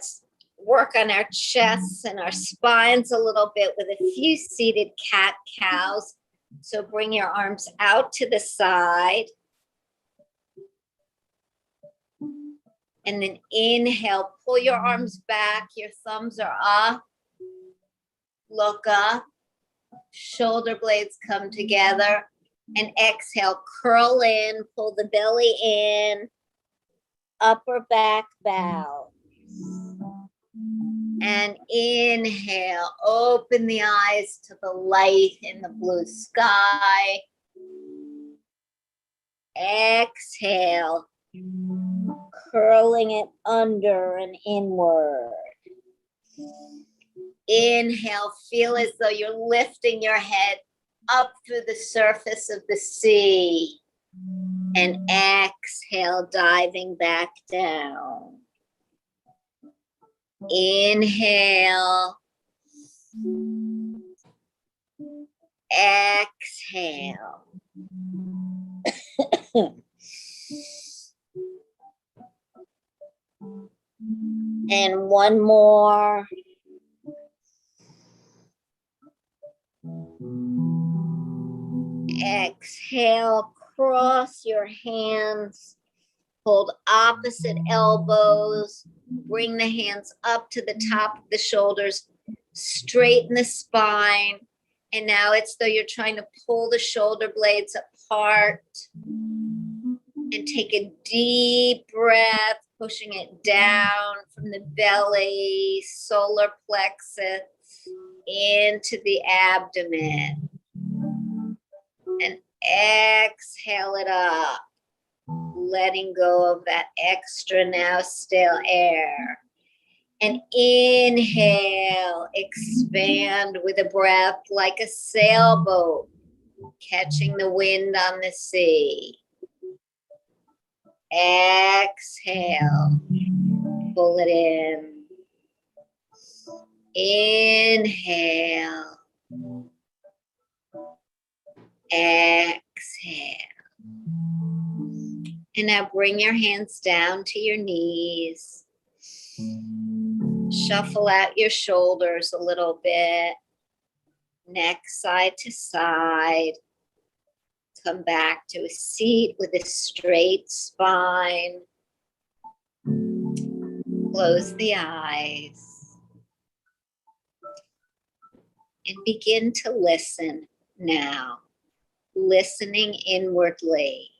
Let's work on our chests and our spines a little bit with a few seated cat-cows. So bring your arms out to the side. And then inhale, pull your arms back, your thumbs are up. Look up, shoulder blades come together. And exhale, curl in, pull the belly in, upper back bow. And inhale, open the eyes to the light in the blue sky. Exhale, curling it under and inward. Inhale, feel as though you're lifting your head up through the surface of the sea. And exhale, diving back down. Inhale. Exhale. And one more. Exhale, cross your hands, hold opposite elbows, bring the hands up to the top of the shoulders, straighten the spine. And now it's though you're trying to pull the shoulder blades apart. And take a deep breath, pushing it down from the belly, solar plexus, into the abdomen. And exhale it up, letting go of that extra now stale air. And inhale, expand with a breath like a sailboat, catching the wind on the sea. Exhale, pull it in. Inhale. Exhale. And now bring your hands down to your knees. Shuffle out your shoulders a little bit. Neck side to side. Come back to a seat with a straight spine. Close the eyes. And begin to listen now. Listening inwardly.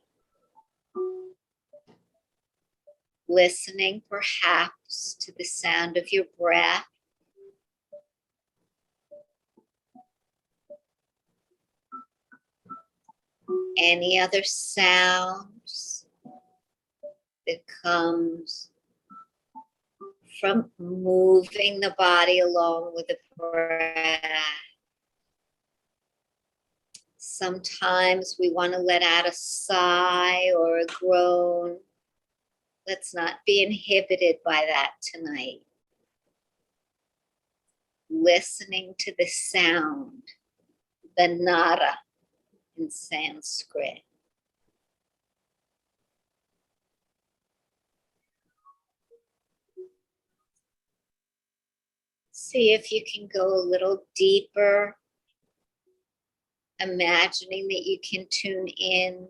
Listening perhaps to the sound of your breath. Any other sounds that comes from moving the body along with the breath. Sometimes we want to let out a sigh or a groan. Let's not be inhibited by that tonight. Listening to the sound, the nada in Sanskrit. See if you can go a little deeper, imagining that you can tune in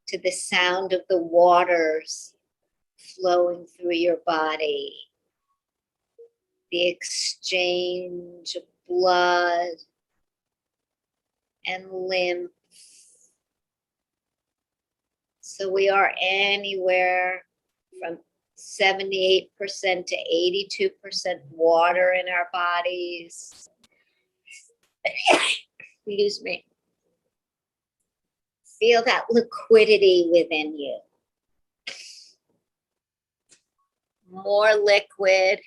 to the sound of the waters flowing through your body, the exchange of blood and lymph. So we are anywhere from 78% to 82% water in our bodies. Excuse me. Feel that liquidity within you. More liquid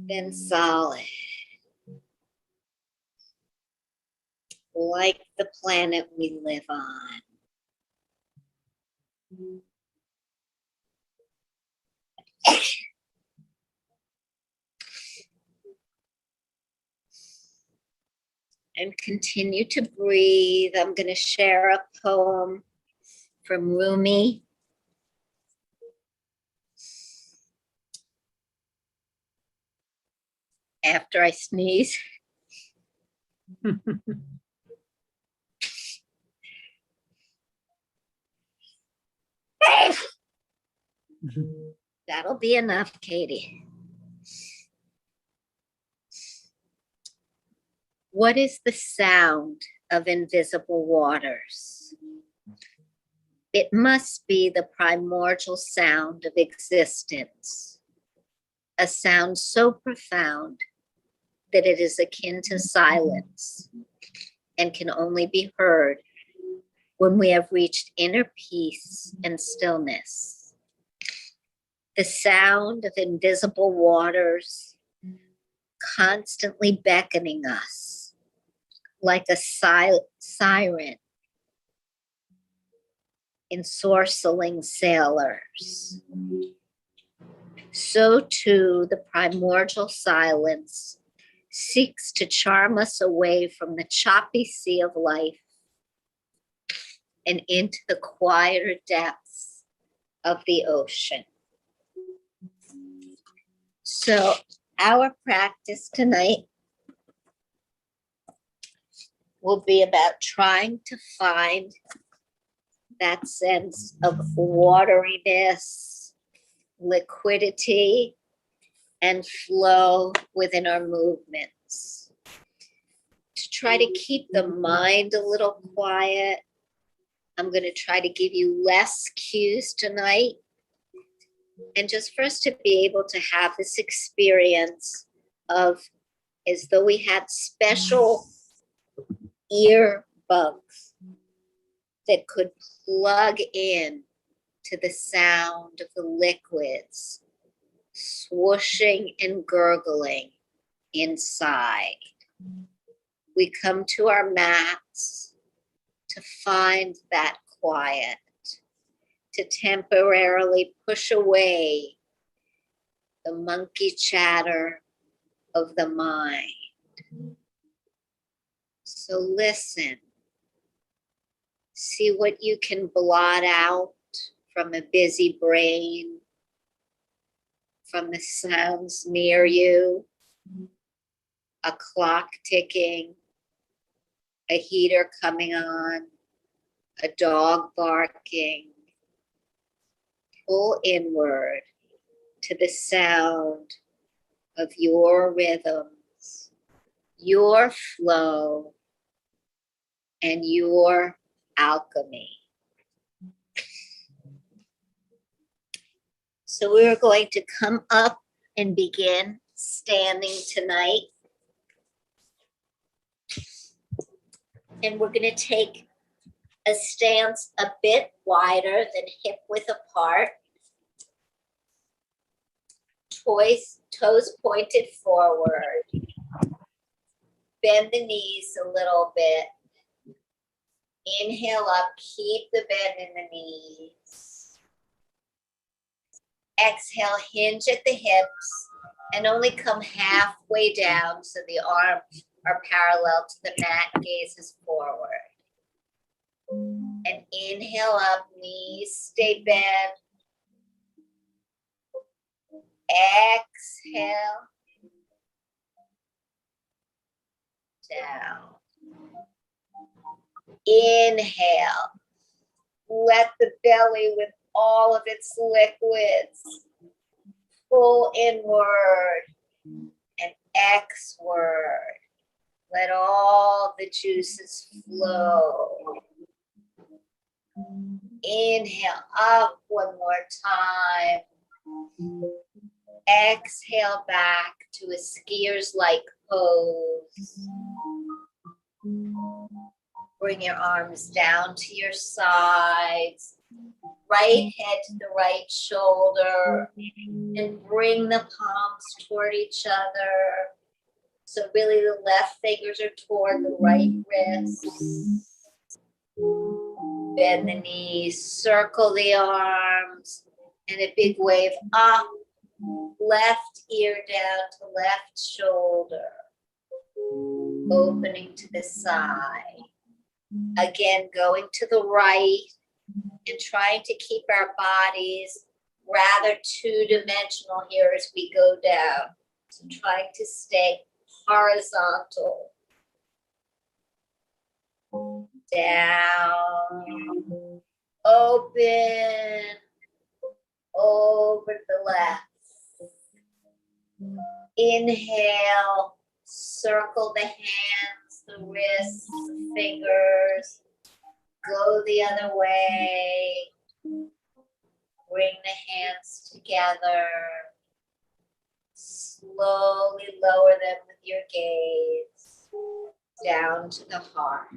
than solid. Like the planet we live on. And continue to breathe. I'm going to share a poem from Rumi. after I sneeze. That'll be enough, Katie. What is the sound of invisible waters? It must be the primordial sound of existence, a sound so profound that it is akin to silence and can only be heard when we have reached inner peace and stillness. The sound of invisible waters constantly beckoning us like a siren ensorceling sailors. So too the primordial silence seeks to charm us away from the choppy sea of life and into the quieter depths of the ocean. So our practice tonight will be about trying to find that sense of wateriness, liquidity, and flow within our movements. To try to keep the mind a little quiet, I'm going to try to give you less cues tonight. And just for us to be able to have this experience of as though we had special earbuds that could plug in to the sound of the liquids swooshing and gurgling inside. We come to our mats to find that quiet, to temporarily push away the monkey chatter of the mind. So listen, see what you can blot out from a busy brain, from the sounds near you, a clock ticking, a heater coming on, a dog barking. Pull inward to the sound of your rhythms, your flow, and your alchemy. So we're going to come up and begin standing tonight. And we're going to take a stance a bit wider than hip width apart. Toes pointed forward. Bend the knees a little bit. Inhale up, keep the bend in the knees. Exhale, hinge at the hips and only come halfway down so the arms are parallel to the mat, gazes forward. And inhale up, knees stay bent. Exhale, down. Inhale, let the belly with all of its liquids pull inward and exward. Let all the juices flow. Inhale up one more time. Exhale back to a skier's-like pose. Bring your arms down to your sides. Right head to the right shoulder. And bring the palms toward each other. So really the left fingers are toward the right wrist. Bend the knees, circle the arms, and a big wave up. Left ear down to left shoulder. Opening to the side. Again, going to the right and trying to keep our bodies rather two-dimensional here as we go down. So try to stay horizontal. Down, open, over the left. Inhale, circle the hands, the wrists, the fingers. Go the other way. Bring the hands together. Slowly lower them with your gaze down to the heart.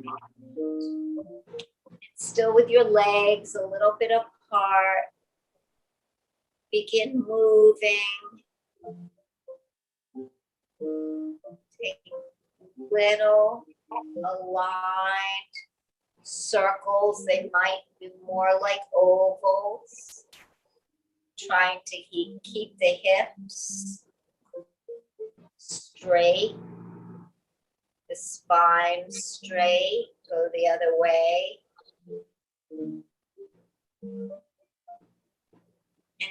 Still with your legs a little bit apart. Begin moving. Taking little aligned circles. They might be more like ovals. Trying to keep the hips straight, the spine straight. Go the other way. And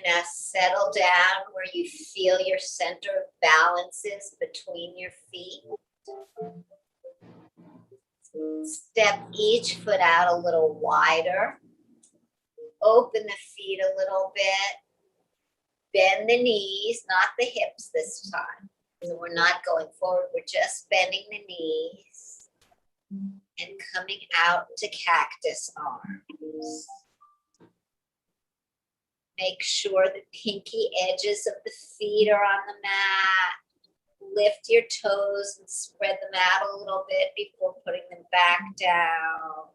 now settle down where you feel your center of balance is between your feet. Step each foot out a little wider. Open the feet a little bit. Bend the knees, not the hips this time. So we're not going forward, we're just bending the knees and coming out to cactus arms. Make sure the pinky edges of the feet are on the mat. Lift your toes and spread them out a little bit before putting them back down.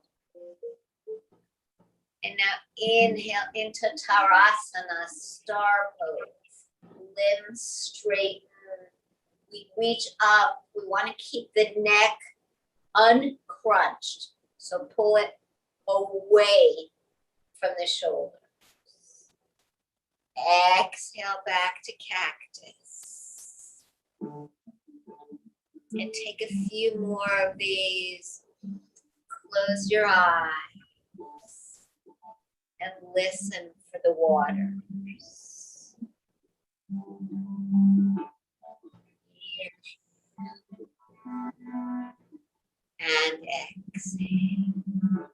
And now inhale into Tadasana, star pose. Limbs straighten. We reach up. We want to keep the neck uncrunched. So pull it away from the shoulders. Exhale back to cactus. And take a few more of these. Close your eyes. And listen for the waters. And exhale.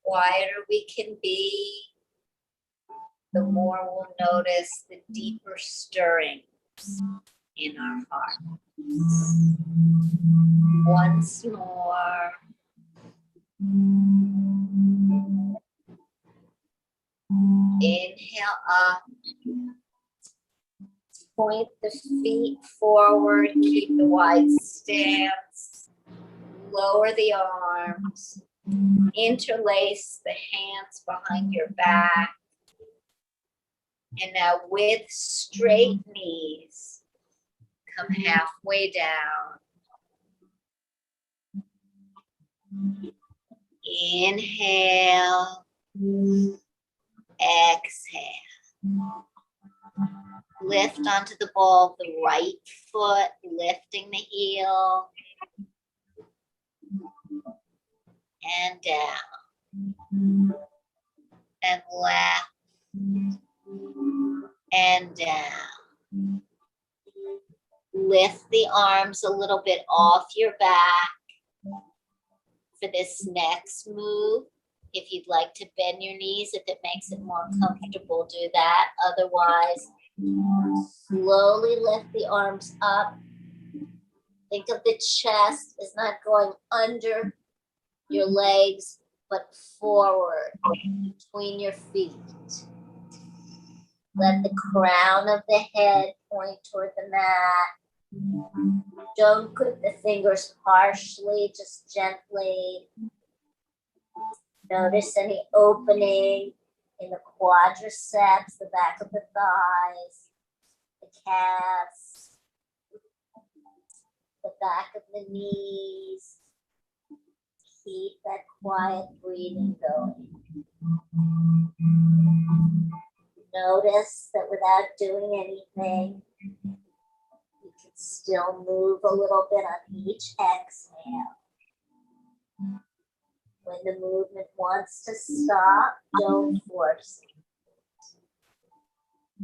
Quieter we can be, the more we'll notice the deeper stirrings in our heart. Once more. Inhale up. Point the feet forward. Keep the wide stance. Lower the arms. Interlace the hands behind your back. And now with straight knees, come halfway down. Inhale. Exhale. Lift onto the ball of the right foot, lifting the heel. And down. And left. And down. Lift the arms a little bit off your back for this next move. If you'd like to bend your knees, if it makes it more comfortable, do that. Otherwise, slowly lift the arms up. Think of the chest as not going under your legs, but forward between your feet. Let the crown of the head point toward the mat. Don't grip the fingers harshly, just gently. Notice any opening in the quadriceps, the back of the thighs, the calves, the back of the knees. Keep that quiet breathing going. Notice that without doing anything, you can still move a little bit on each exhale. When the movement wants to stop, don't force it.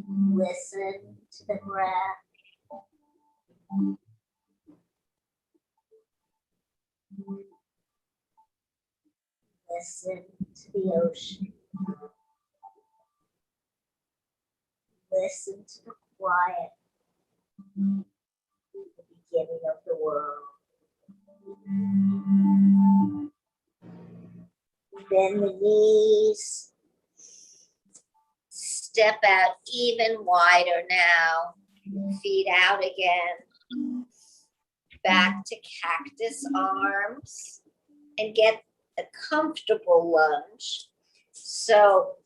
Listen to the breath. Listen to the ocean. Listen to the quiet, the beginning of the world. Bend the knees. Step out even wider now. Feet out again. Back to cactus arms. And get a comfortable lunge. So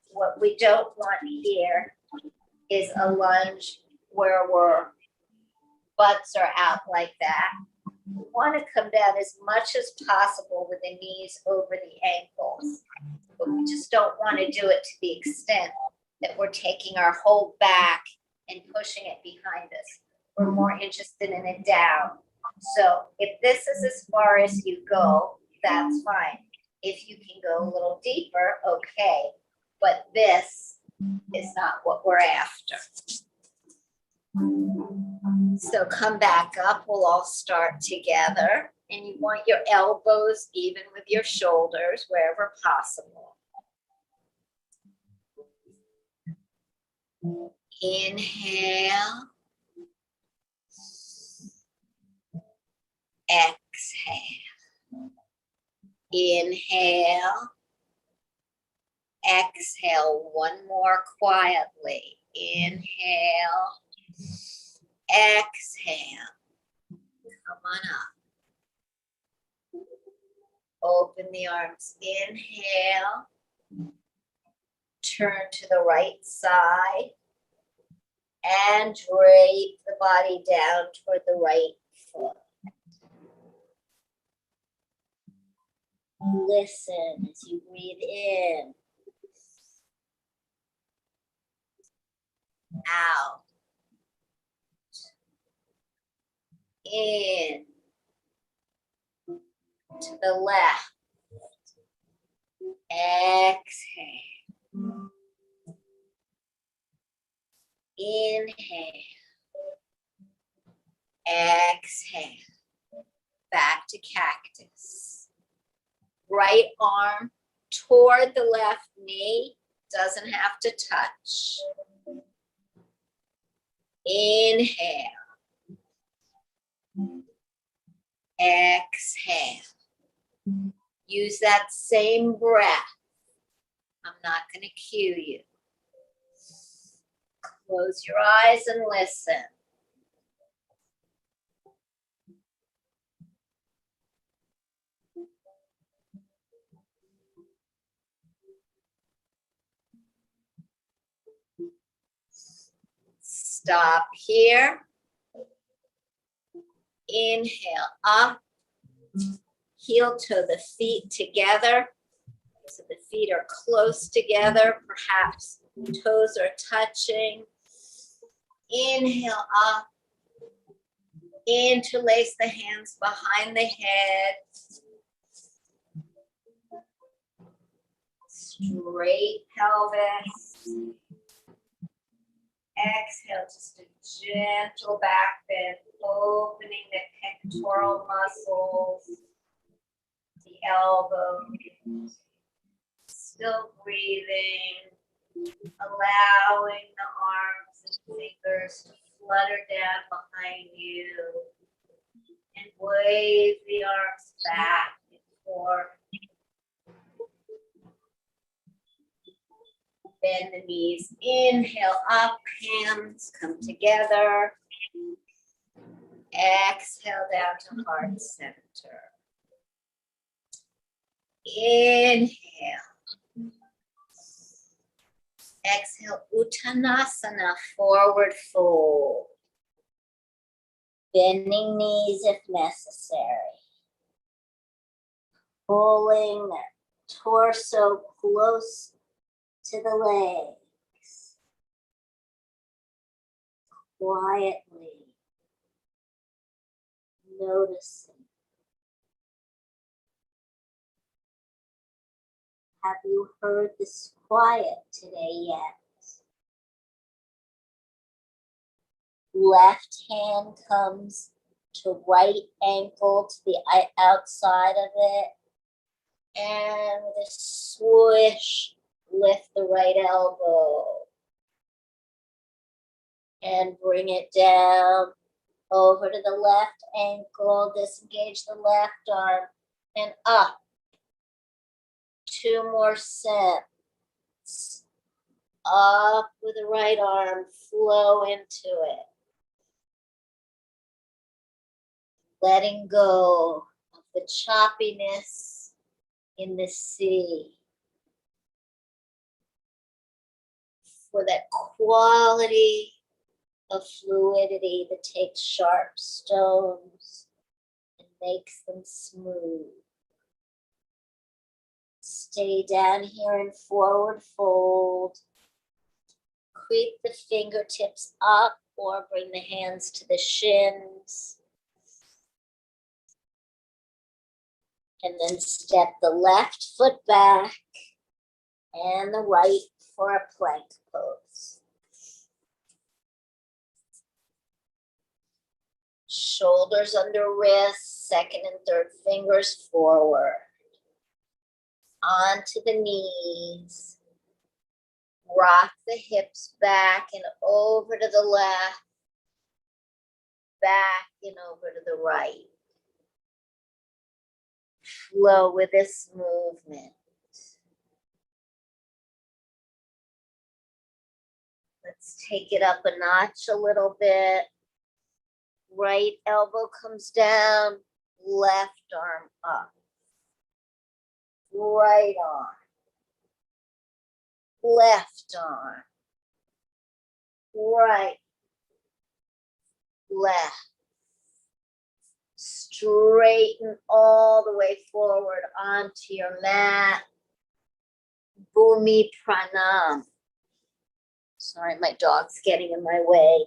what we don't want here is a lunge where our butts are out like that. We want to come down as much as possible with the knees over the ankles, but we just don't want to do it to the extent that we're taking our whole back and pushing it behind us. We're more interested in it down. So if this is as far as you go, that's fine. If you can go a little deeper, okay. But this is not what we're after. So come back up, we'll all start together. And you want your elbows even with your shoulders wherever possible. Inhale. Exhale. Inhale. Exhale. One more quietly. Inhale. Exhale. Come on up. Open the arms. Inhale. Turn to the right side. And drape the body down toward the right foot. Listen as you breathe in. Out. In. To the left. Exhale. Inhale. Exhale. Back to cactus. Right arm toward the left knee. Doesn't have to touch. Inhale. Exhale. Use that same breath. I'm not going to cue you. Close your eyes and listen. Stop here. Inhale up. Heel toe the feet together. So the feet are close together. Perhaps toes are touching. Inhale up. Interlace the hands behind the head. Straight pelvis. Exhale, just a gentle back bend, opening the pectoral muscles, the elbows. Still breathing, allowing the arms and fingers to flutter down behind you and wave the arms back and forth. Bend the knees, inhale up, hands come together. Exhale down to heart center. Inhale. Exhale, Uttanasana, forward fold. Bending knees if necessary. Pulling the torso close to the legs. Quietly noticing. Have you heard this quiet today yet? Left hand comes to right ankle to the outside of it. And with a swish, lift the right elbow. And bring it down over to the left ankle, disengage the left arm, and up. 2 more sets. Up with the right arm, flow into it. Letting go of the choppiness in the sea. For that quality of fluidity that takes sharp stones and makes them smooth. Stay down here in forward fold. Creep the fingertips up or bring the hands to the shins. And then step the left foot back and the right for a plank pose. Shoulders under wrists, second and third fingers forward. Onto the knees. Rock the hips back and over to the left. Back and over to the right. Flow with this movement. Let's take it up a notch a little bit. Right elbow comes down, left arm up. Right arm. Left arm. Right. Left. Straighten all the way forward onto your mat. Bhumi Pranam. Sorry, my dog's getting in my way.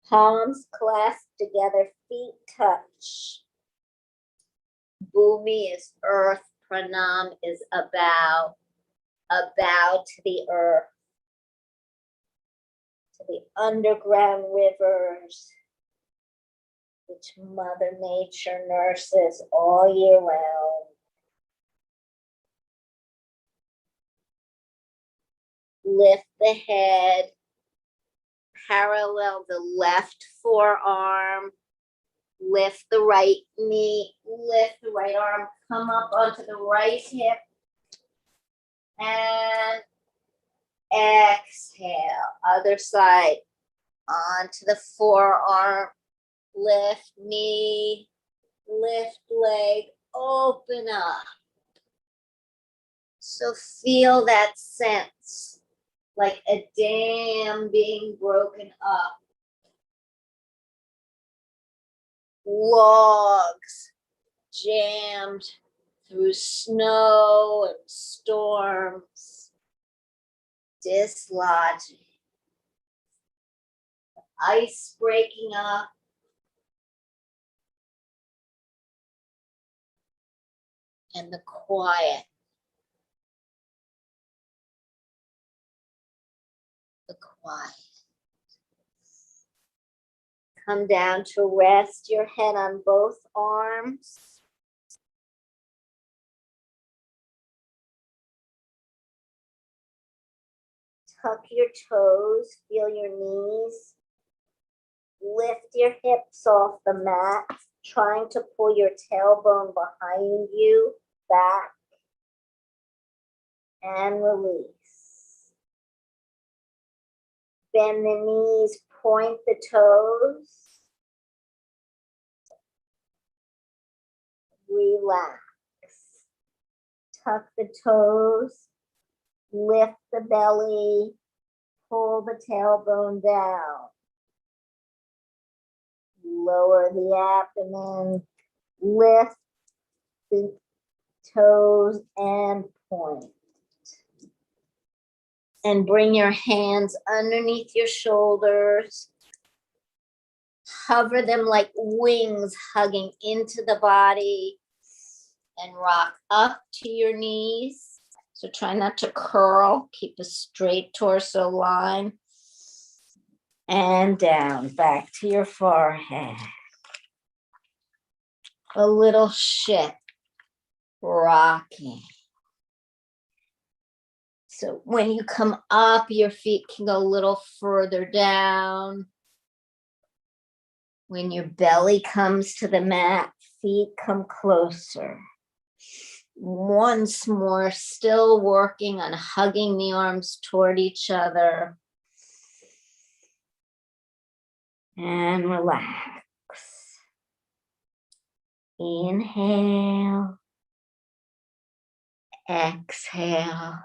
Palms clasped together, feet touch. Bhumi is earth, Pranam is a bow to the earth, to the underground rivers, which Mother Nature nurses all year round. Lift the head, parallel the left forearm, lift the right knee, lift the right arm, come up onto the right hip, and exhale. Other side, onto the forearm, lift knee, lift leg, open up. So feel that sense, like a dam being broken up. Logs jammed through snow and storms, dislodging. Ice breaking up. And the quiet. The quiet. Come down to rest your head on both arms. Tuck your toes, feel your knees. Lift your hips off the mat, trying to pull your tailbone behind you, back, and release. Bend the knees, point the toes. Relax. Tuck the toes, lift the belly, pull the tailbone down. Lower the abdomen, lift the toes and point. And bring your hands underneath your shoulders. Hover them like wings hugging into the body. And rock up to your knees. So try not to curl. Keep a straight torso line. And down, back to your forehead. A little shift, rocking. So when you come up, your feet can go a little further down. When your belly comes to the mat, feet come closer. Once more, still working on hugging the arms toward each other. And relax. Inhale. Exhale.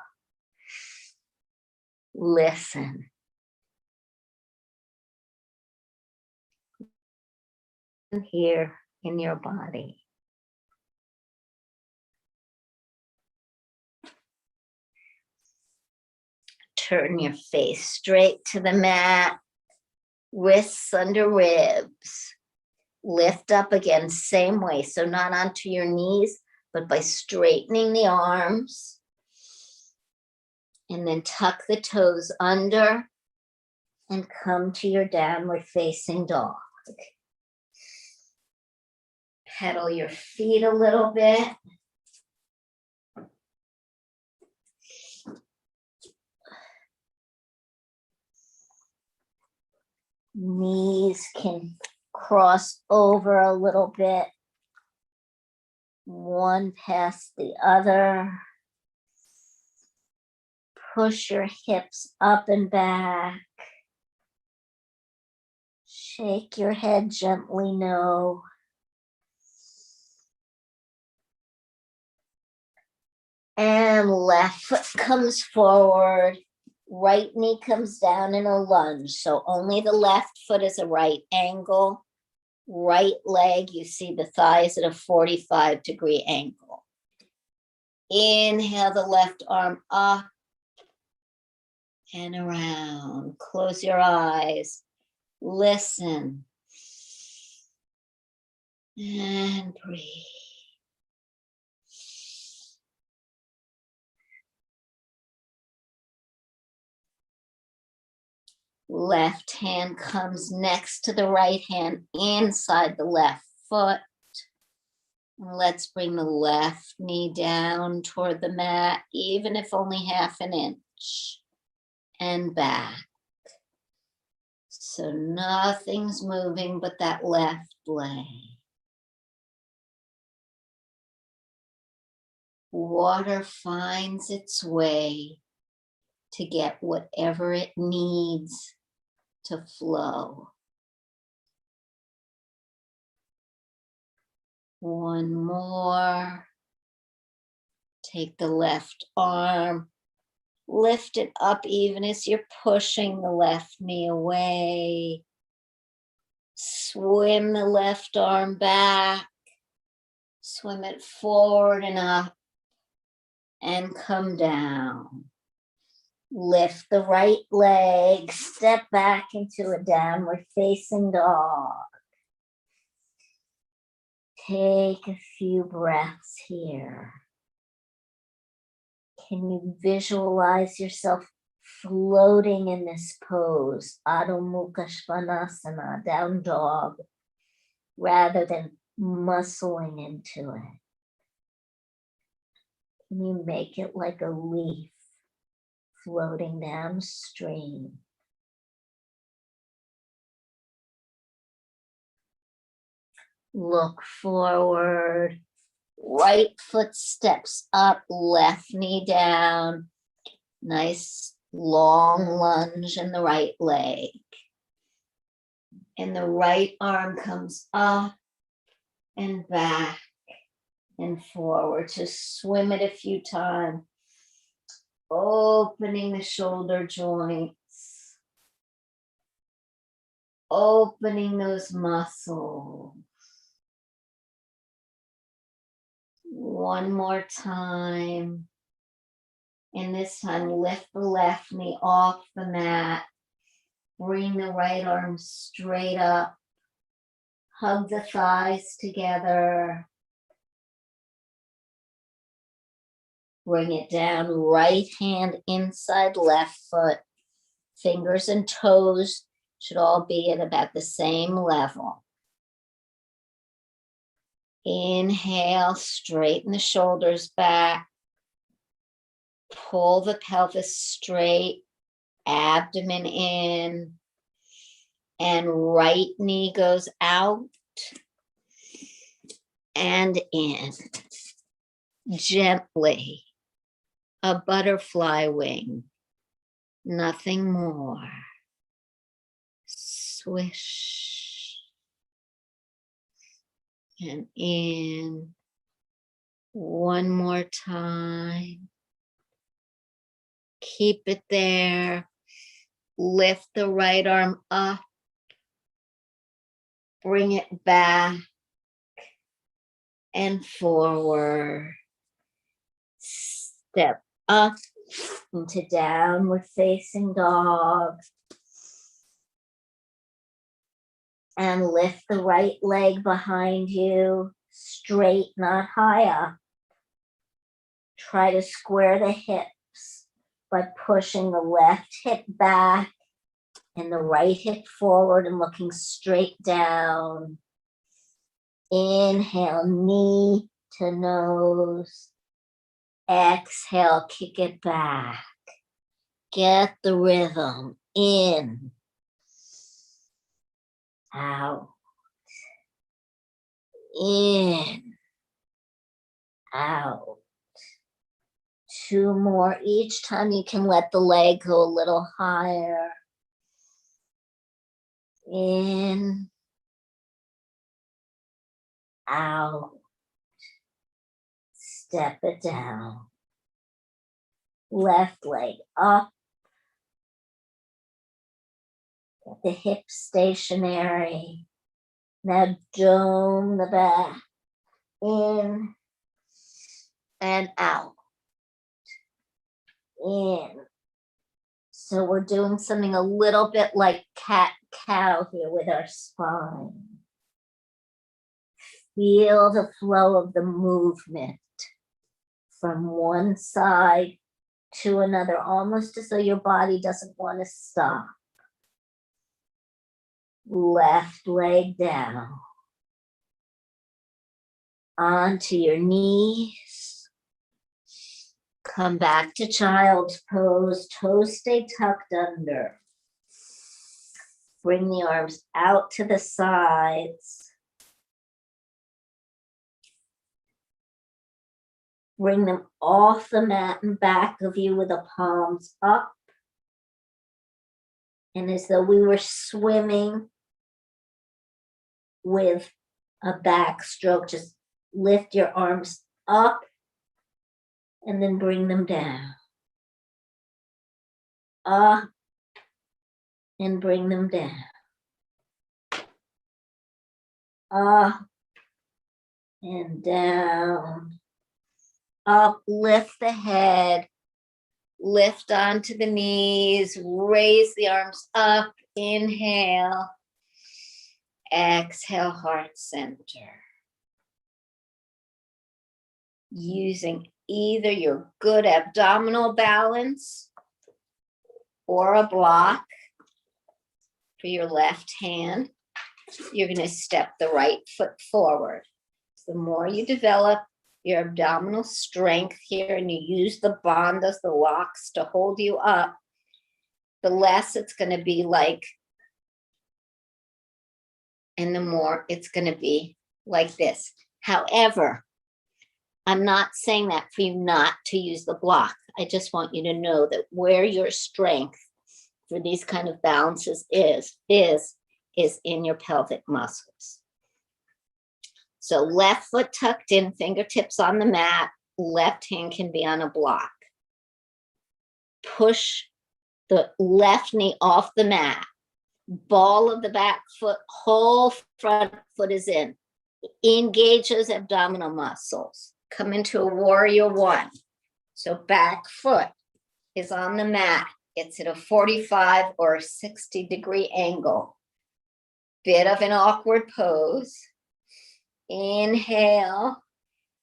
Listen. Here in your body. Turn your face straight to the mat. Wrists under ribs. Lift up again, same way. So not onto your knees, but by straightening the arms. And then tuck the toes under and come to your downward facing dog. Pedal your feet a little bit. Knees can cross over a little bit, one past the other. Push your hips up and back. Shake your head gently, no. And left foot comes forward. Right knee comes down in a lunge. So only the left foot is a right angle. Right leg, you see the thighs at a 45-degree angle. Inhale the left arm up and around. Close your eyes. Listen. And breathe. Left hand comes next to the right hand inside the left foot. And let's bring the left knee down toward the mat, even if only half an inch. And back. So nothing's moving but that left leg. Water finds its way to get whatever it needs to flow. One more. Take the left arm, lift it up even as you're pushing the left knee away. Swim the left arm back, swim it forward and up, and come down. Lift the right leg, step back into a downward facing dog. Take a few breaths here. Can you visualize yourself floating in this pose, Adho Mukha Svanasana, down dog, rather than muscling into it? Can you make it like a leaf floating downstream? Look forward. Right foot steps up, left knee down. Nice long lunge in the right leg. And the right arm comes up and back and forward. Just swim it a few times. Opening the shoulder joints. Opening those muscles. One more time. And this time, lift the left knee off the mat. Bring the right arm straight up. Hug the thighs together. Bring it down, right hand inside left foot. Fingers and toes should all be at about the same level. Inhale, straighten the shoulders back. Pull the pelvis straight, abdomen in, and right knee goes out and in. Gently, a butterfly wing, nothing more. Swish and in. One more time. Keep it there. Lift the right arm up. Bring it back and forward. Step up into downward facing dog. And lift the right leg behind you, straight, not high up. Try to square the hips by pushing the left hip back and the right hip forward and looking straight down. Inhale, knee to nose. Exhale, kick it back. Get the rhythm in, out, in, out. Two more. Each time you can let the leg go a little higher. In, out. Step it down. Left leg up. Get the hips stationary. Now dome the back. In and out. In. So we're doing something a little bit like cat-cow here with our spine. Feel the flow of the movement from one side to another, almost as though your body doesn't want to stop. Left leg down. Onto your knees. Come back to child's pose. Toes stay tucked under. Bring the arms out to the sides. Bring them off the mat and back of you with the palms up. And as though we were swimming with a backstroke, just lift your arms up and then bring them down. Up and bring them down. Up and down. Up, lift the head, lift onto the knees, raise the arms up, inhale, exhale, heart center. Using either your good abdominal balance or a block for your left hand, you're going to step the right foot forward. The more you develop your abdominal strength here and you use the bandhas, the locks to hold you up, the less it's going to be like, and the more it's going to be like this. However, I'm not saying that for you not to use the block. I just want you to know that where your strength for these kind of balances is in your pelvic muscles. So left foot tucked in, fingertips on the mat, left hand can be on a block. Push the left knee off the mat. Ball of the back foot, whole front foot is in. Engage those abdominal muscles. Come into a warrior one. So back foot is on the mat. It's at a 45 or 60-degree angle. Bit of an awkward pose. Inhale,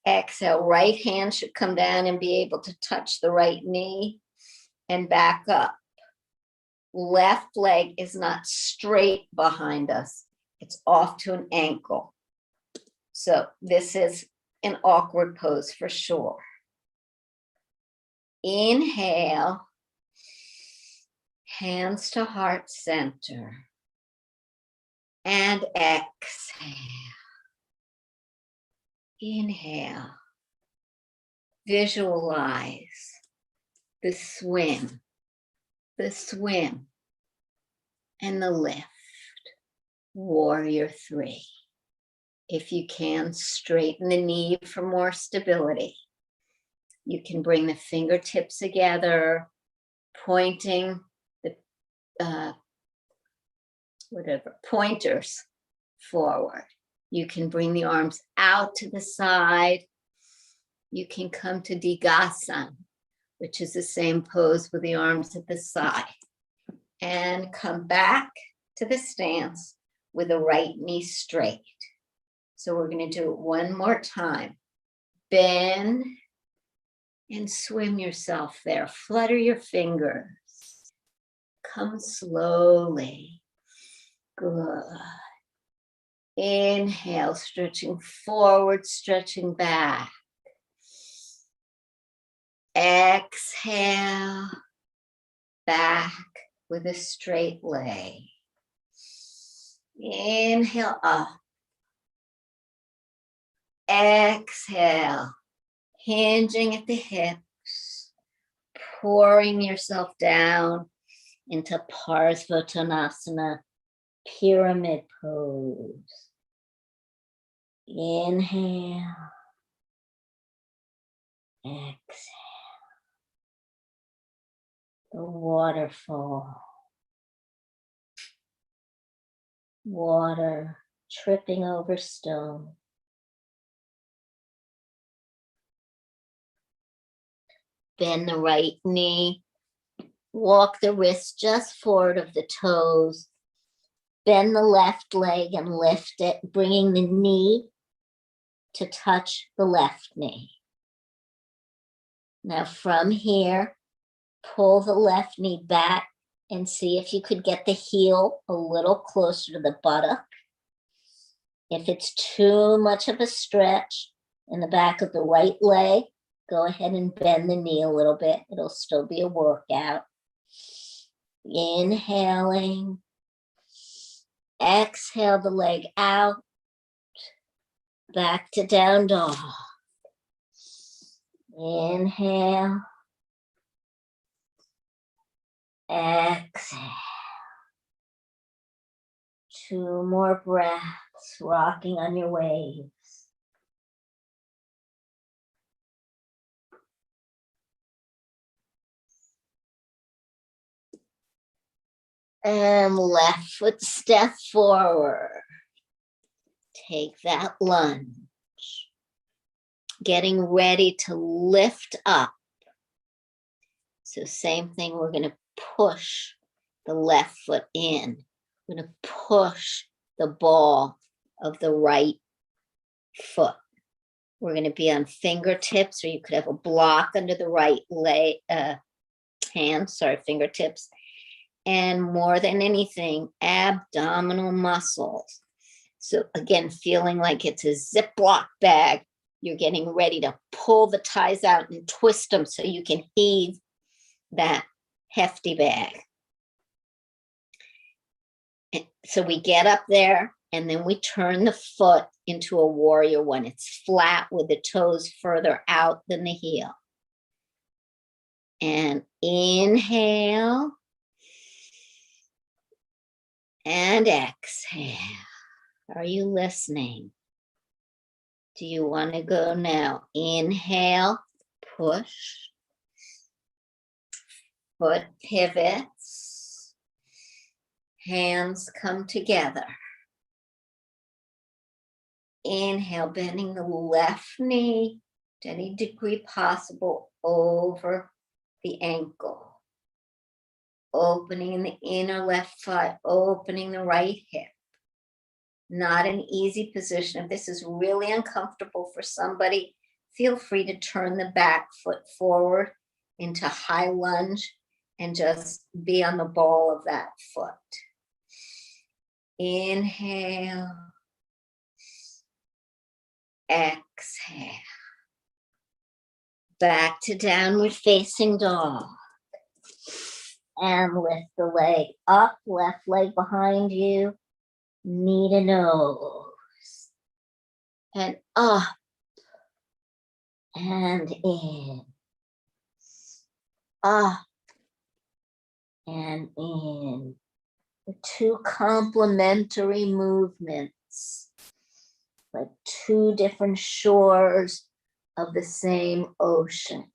exhale. Right hand should come down and be able to touch the right knee and back up. left leg is not straight behind us. It's off to an ankle. So this is an awkward pose for sure. Inhale, hands to heart center. And exhale. Inhale. Visualize the swim, and the lift. Warrior 3. If you can, straighten the knee for more stability. You can bring the fingertips together, pointing the pointers forward. You can bring the arms out to the side. You can come to Digasana, which is the same pose with the arms at the side. And come back to the stance with the right knee straight. So we're going to do it one more time. Bend and swim yourself there. Flutter your fingers. Come slowly. Good. Inhale, stretching forward, stretching back. Exhale, back with a straight leg. Inhale up. Exhale, hinging at the hips, pouring yourself down into Parsvottanasana, pyramid pose. Inhale, exhale. The waterfall. Water tripping over stone. Bend the right knee. Walk the wrist just forward of the toes. Bend the left leg and lift it, bringing the knee to touch the left knee. Now from here, pull the left knee back and see if you could get the heel a little closer to the buttock. If it's too much of a stretch in the back of the right leg, go ahead and bend the knee a little bit. It'll still be a workout. Inhaling. Exhale the leg out. Back to down dog. Inhale. Exhale. 2 more breaths, rocking on your waves. And left foot step forward. Take that lunge. Getting ready to lift up. So same thing, we're going to push the left foot in. We're going to push the ball of the right foot. We're going to be on fingertips, or you could have a block under the right leg, fingertips. And more than anything, abdominal muscles. So again, feeling like it's a Ziploc bag. You're getting ready to pull the ties out and twist them so you can heave that hefty bag. And so we get up there and then we turn the foot into a warrior 1. It's flat with the toes further out than the heel. And inhale. And exhale. Are you listening? Do you want to go now? Inhale, push. Foot pivots. Hands come together. Inhale, bending the left knee to any degree possible over the ankle. Opening the inner left foot, opening the right hip. Not an easy position. If this is really uncomfortable for somebody, feel free to turn the back foot forward into high lunge and just be on the ball of that foot. Inhale, exhale. Back to downward facing dog. And lift the leg up, left leg behind you, knee to nose. And up and in. Up and in. The two complementary movements, like two different shores of the same ocean.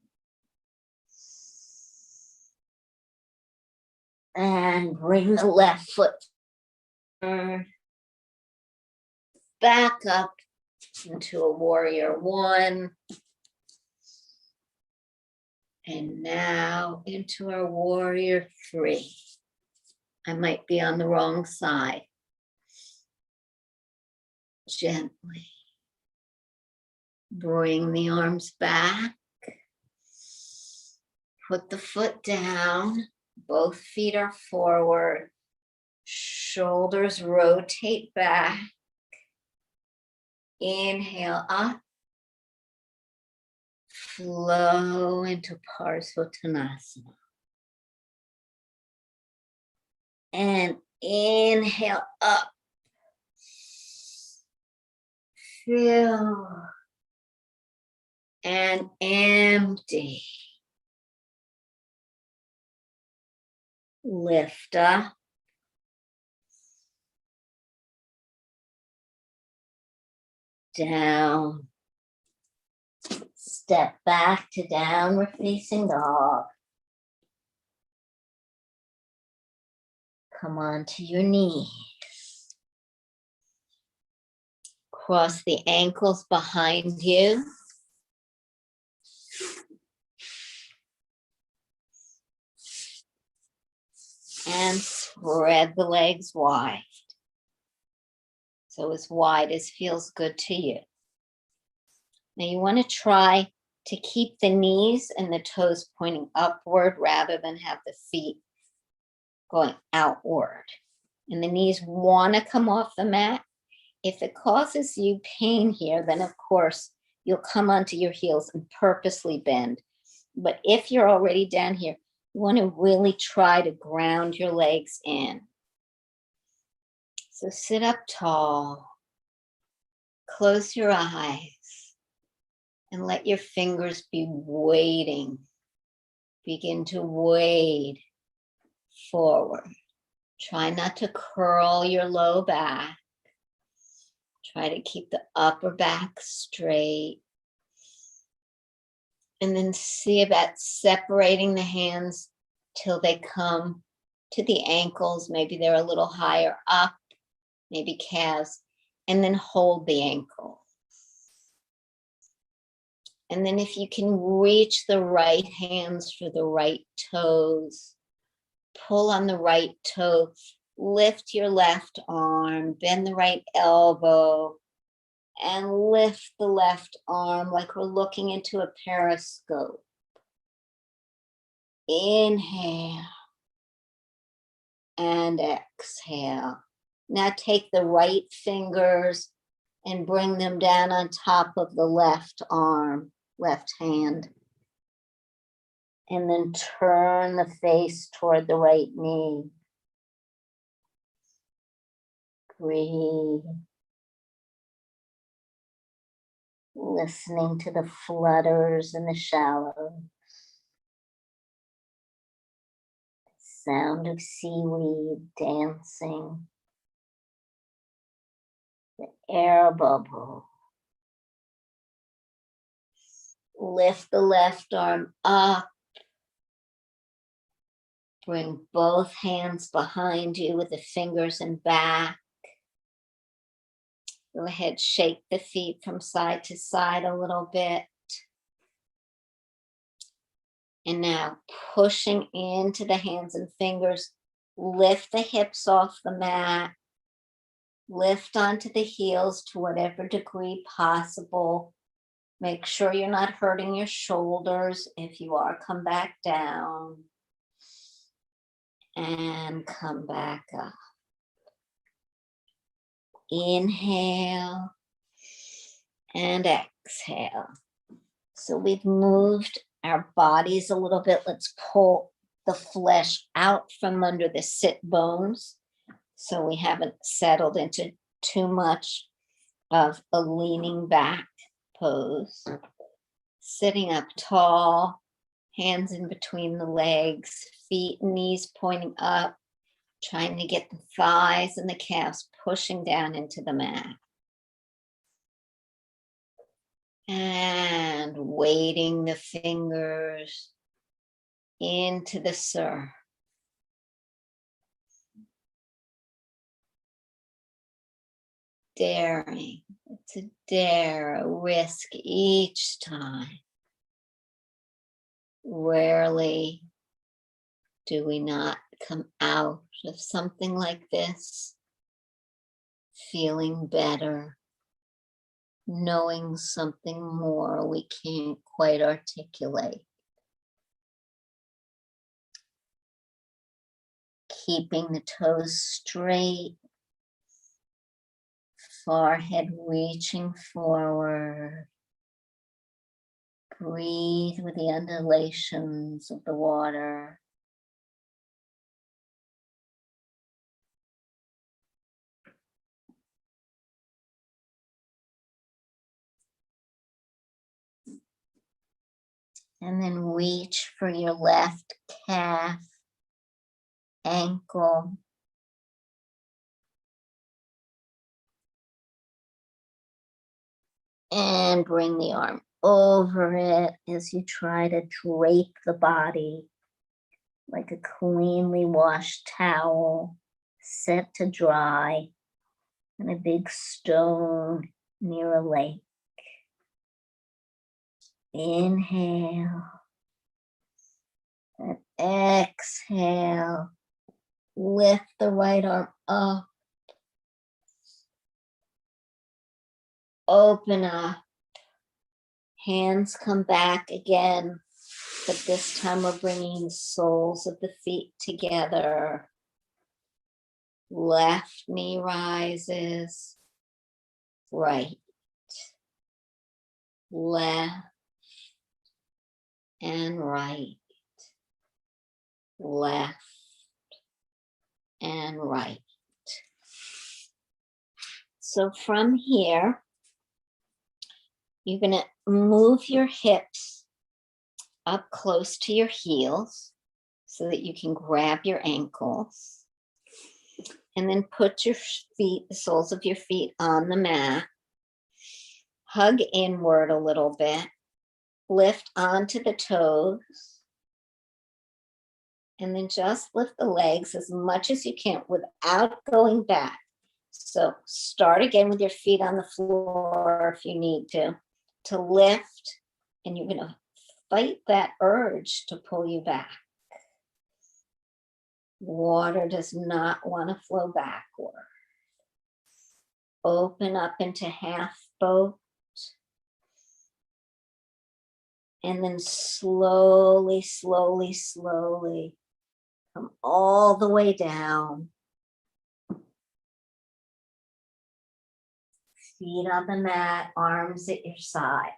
And bring the left foot back up into a warrior one. And now into our warrior three. I might be on the wrong side. Gently bring the arms back. Put the foot down. Both feet are forward. Shoulders rotate back. Inhale up. Flow into Parsvottanasana. And inhale up. Fill. And empty. Lift up. Down. Step back to downward facing dog. Come onto your knees. Cross the ankles behind you. And spread the legs wide. So as wide as feels good to you. Now you want to try to keep the knees and the toes pointing upward rather than have the feet going outward. And the knees want to come off the mat. If it causes you pain here, then of course you'll come onto your heels and purposely bend. But if you're already down here, you want to really try to ground your legs in. So sit up tall, close your eyes, and let your fingers be wading. Begin to wade forward. Try not to curl your low back. Try to keep the upper back straight. And then see about separating the hands till they come to the ankles. Maybe they're a little higher up, maybe calves, and then hold the ankle. And then if you can reach the right hands for the right toes, pull on the right toe, lift your left arm, bend the right elbow, and lift the left arm like we're looking into a periscope. Inhale and exhale. Now take the right fingers and bring them down on top of the left arm, left hand. And then turn the face toward the right knee. Breathe. Listening to the flutters in the shallows. Sound of seaweed dancing. The air bubble. Lift the left arm up. Bring both hands behind you with the fingers and back. Go ahead, shake the feet from side to side a little bit. And now pushing into the hands and fingers, lift the hips off the mat. Lift onto the heels to whatever degree possible. Make sure you're not hurting your shoulders. If you are, come back down. and come back up. Inhale and exhale. So we've moved our bodies a little bit. Let's pull the flesh out from under the sit bones so we haven't settled into too much of a leaning back pose. Sitting up tall, hands in between the legs, feet and knees pointing up, trying to get the thighs and the calves pushing down into the mat. And weighting the fingers into the surf. Daring, it's a dare, a risk each time. Rarely do we not come out of something like this feeling better, knowing something more we can't quite articulate. Keeping the toes straight, forehead reaching forward. Breathe with the undulations of the water. And then reach for your left calf, ankle. And bring the arm over it as you try to drape the body like a cleanly washed towel set to dry on a big stone near a lake. Inhale and exhale. Lift the right arm up. Open up. Hands come back again, but this time we're bringing the soles of the feet together. Left knee rises. Right. Left and right. Left and right. So from here, you're going to move your hips up close to your heels so that you can grab your ankles. And then put your feet, the soles of your feet on the mat. Hug inward a little bit. Lift onto the toes. And then just lift the legs as much as you can without going back. So start again with your feet on the floor if you need to lift, and you're going to fight that urge to pull you back. Water does not want to flow backward. Open up into half boat. And then slowly, slowly, slowly come all the way down. Feet on the mat, arms at your sides.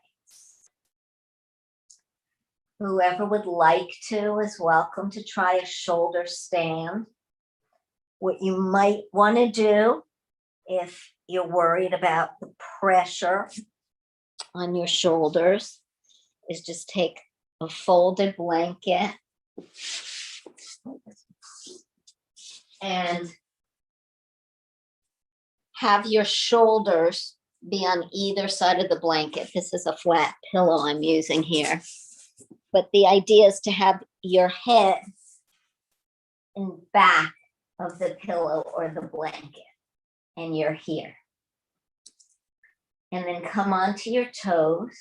Whoever would like to is welcome to try a shoulder stand. What you might want to do if you're worried about the pressure on your shoulders is just take a folded blanket and have your shoulders be on either side of the blanket. This is a flat pillow I'm using here. But the idea is to have your head in back of the pillow or the blanket, and you're here. And then come onto your toes.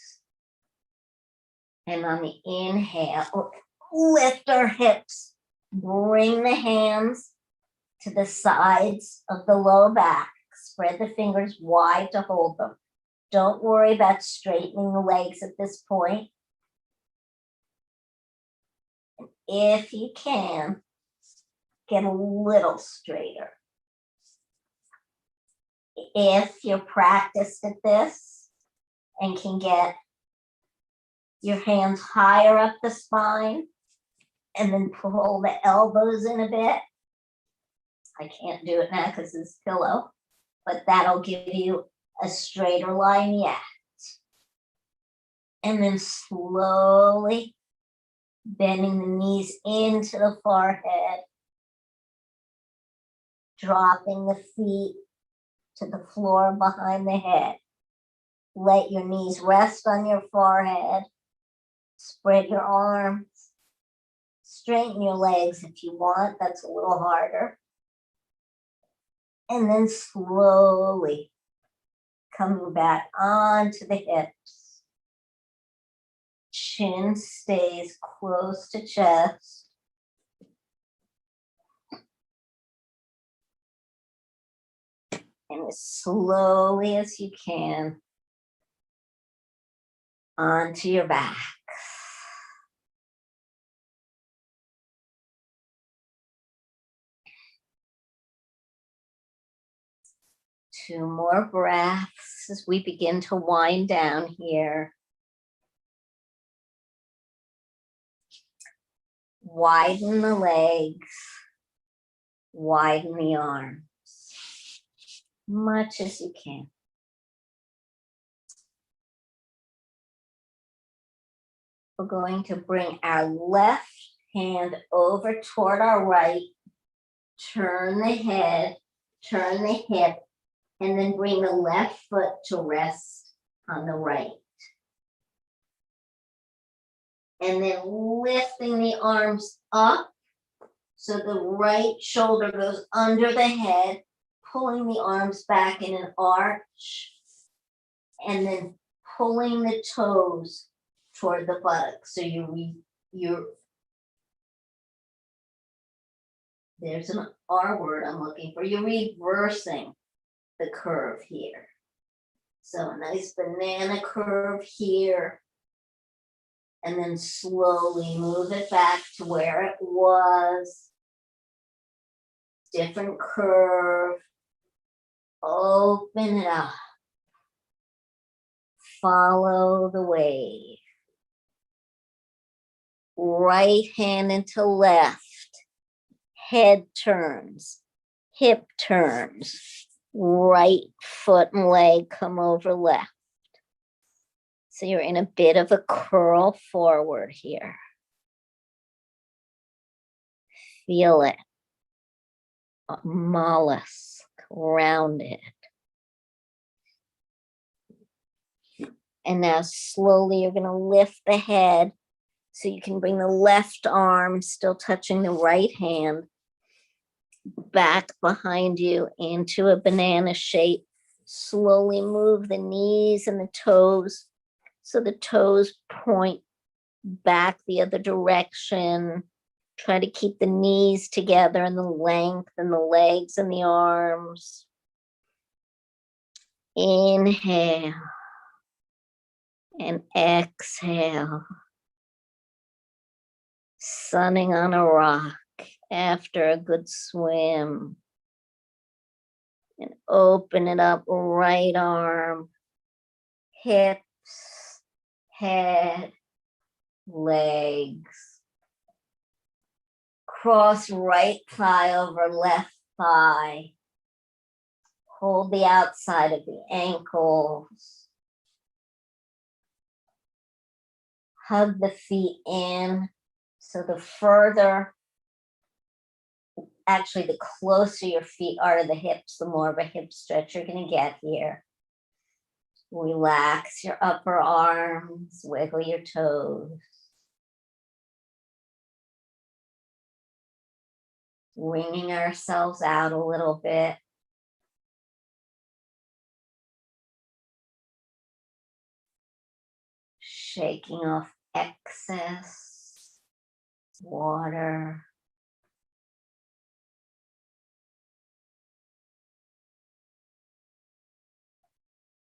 And on the inhale, lift our hips. Bring the hands to the sides of the low back. Spread the fingers wide to hold them. Don't worry about straightening the legs at this point. If you can, get a little straighter. If you're practiced at this and can get your hands higher up the spine and then pull the elbows in a bit. I can't do it now because it's pillow, but that'll give you a straighter line yet. And then slowly bending the knees into the forehead, dropping the feet to the floor behind the head. Let your knees rest on your forehead. Spread your arms. Straighten your legs if you want. That's a little harder. And then slowly coming back onto the hips. Chin stays close to chest. And as slowly as you can, onto your back. Two more breaths as we begin to wind down here. Widen the legs, widen the arms, much as you can. We're going to bring our left hand over toward our right, turn the head, turn the hip, and then bring the left foot to rest on the right. And then lifting the arms up so the right shoulder goes under the head, pulling the arms back in an arch, and then pulling the toes toward the buttocks. So you're there's an R word I'm looking for. You're reversing the curve here. So a nice banana curve here. And then slowly move it back to where it was. Different curve. Open it up. Follow the wave. Right hand into left. Head turns. Hip turns. Right foot and leg come over left. So you're in a bit of a curl forward here. Feel it. Mollusk, rounded. And now slowly you're going to lift the head so you can bring the left arm, still touching the right hand, back behind you into a banana shape. Slowly move the knees and the toes so the toes point back the other direction. Try to keep the knees together and the length and the legs and the arms. Inhale and exhale. Sunning on a rock after a good swim. And open it up, right arm, hips, head, legs. Cross right thigh over left thigh. Hold the outside of the ankles. Hug the feet in. So the further, actually the closer your feet are to the hips, the more of a hip stretch you're going to get here. Relax your upper arms, wiggle your toes. Wringing ourselves out a little bit. Shaking off excess water.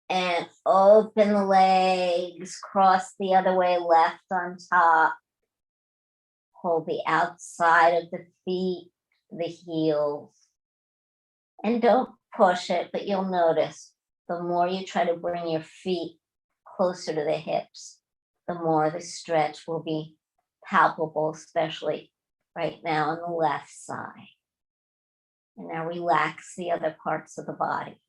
And open the legs, cross the other way, left on top. Hold the outside of the feet, the heels. And don't push it, but you'll notice the more you try to bring your feet closer to the hips, the more the stretch will be palpable, especially right now on the left side. And now relax the other parts of the body.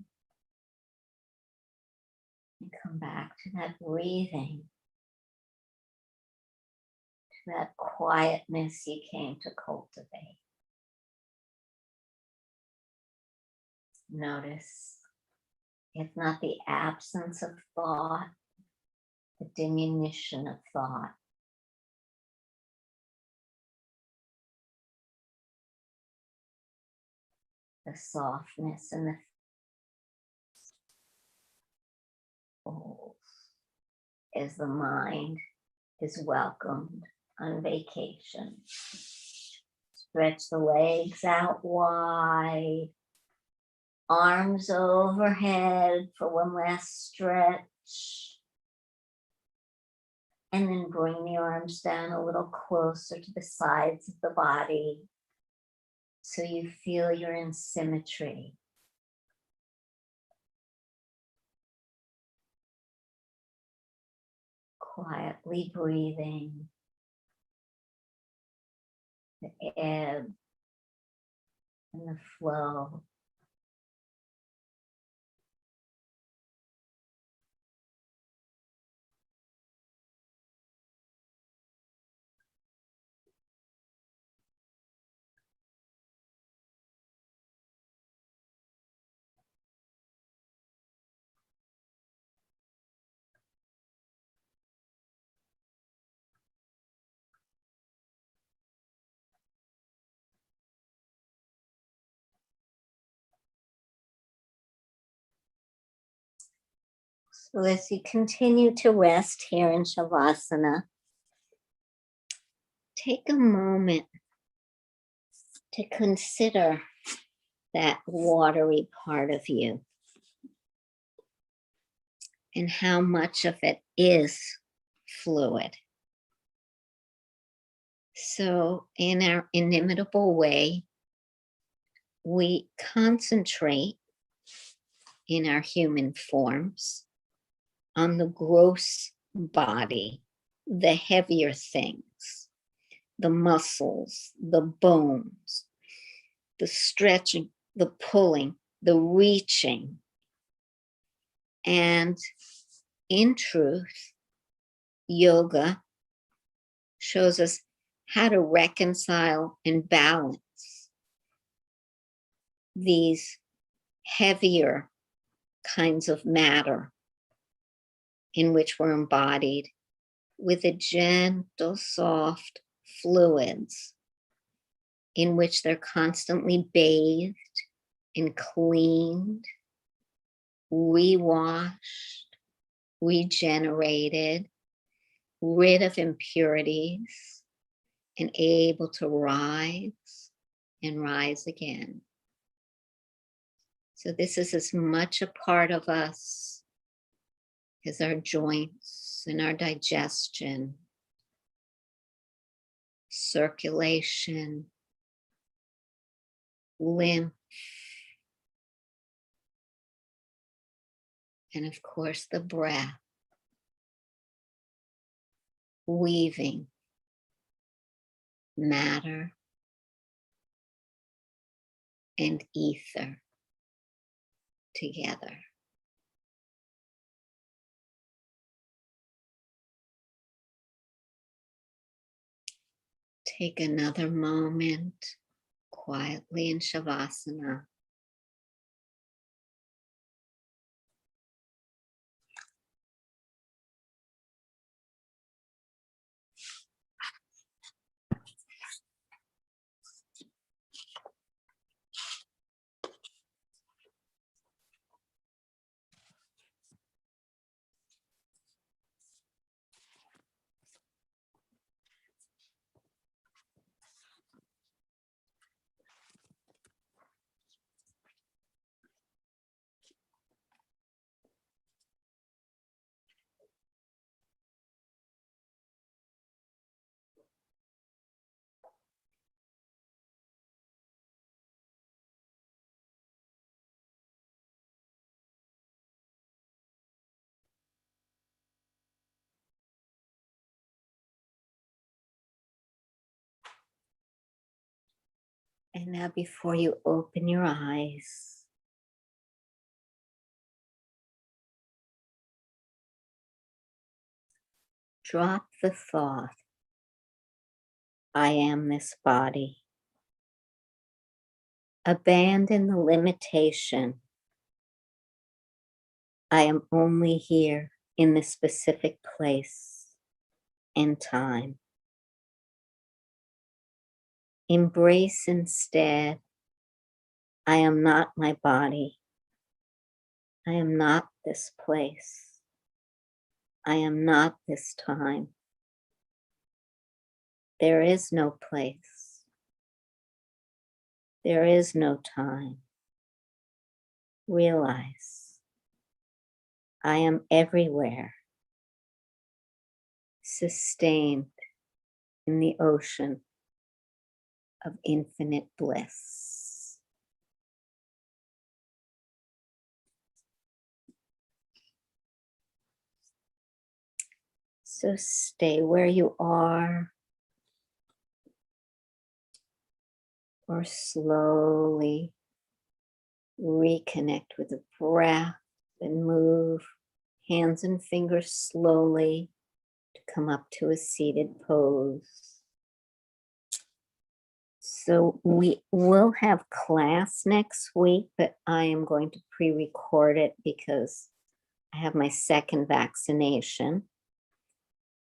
And come back to that breathing, to that quietness you came to cultivate. Notice, if not the absence of thought, the diminution of thought. The softness and the folds as the mind is welcomed on vacation. Stretch the legs out wide. Arms overhead for one last stretch. And then bring the arms down a little closer to the sides of the body so you feel you're in symmetry. Quietly breathing the ebb and the flow. So as you continue to rest here in Shavasana, take a moment to consider that watery part of you and how much of it is fluid. So in our inimitable way, we concentrate in our human forms on the gross body, the heavier things, the muscles, the bones, the stretching, the pulling, the reaching. And in truth, yoga shows us how to reconcile and balance these heavier kinds of matter in which we're embodied with the gentle, soft fluids in which they're constantly bathed and cleaned, rewashed, regenerated, rid of impurities, and able to rise and rise again. So this is as much a part of us as our joints and our digestion, circulation, lymph, and of course the breath, weaving matter and ether together. Take another moment quietly in Shavasana. And now before you open your eyes, drop the thought, I am this body. Abandon the limitation. I am only here in this specific place and time. Embrace instead, I am not my body. I am not this place. I am not this time. There is no place. There is no time. Realize I am everywhere, sustained in the ocean of infinite bliss. So stay where you are, or slowly reconnect with the breath and move hands and fingers slowly to come up to a seated pose. So we will have class next week, but I am going to pre-record it because I have my second vaccination,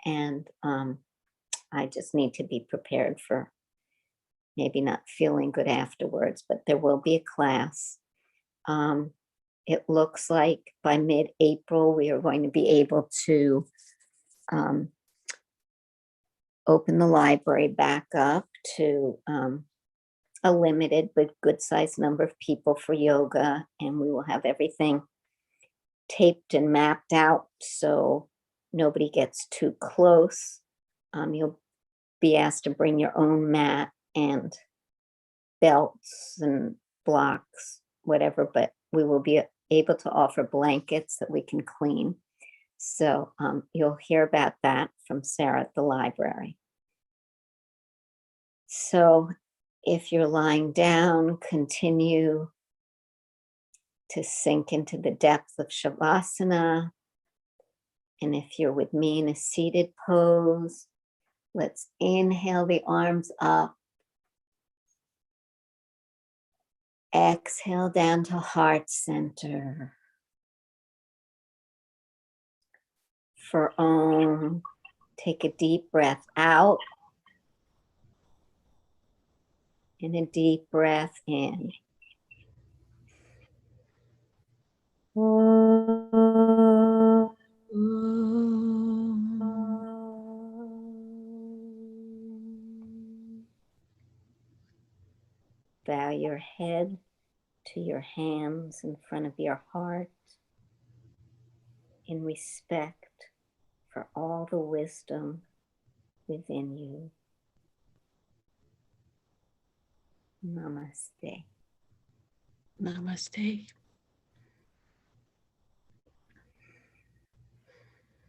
and I just need to be prepared for maybe not feeling good afterwards, but there will be a class. It looks like by mid-April, we are going to be able to open the library back up to a limited but good sized number of people for yoga, and we will have everything taped and mapped out so nobody gets too close. You'll be asked to bring your own mat and belts and blocks, whatever, but we will be able to offer blankets that we can clean. So you'll hear about that from Sarah at the library. So if you're lying down, continue to sink into the depth of Shavasana. And if you're with me in a seated pose, let's inhale the arms up. Exhale down to heart center. For Om, take a deep breath out and a deep breath in. Bow your head to your hands in front of your heart in respect for all the wisdom within you. Namaste. Namaste.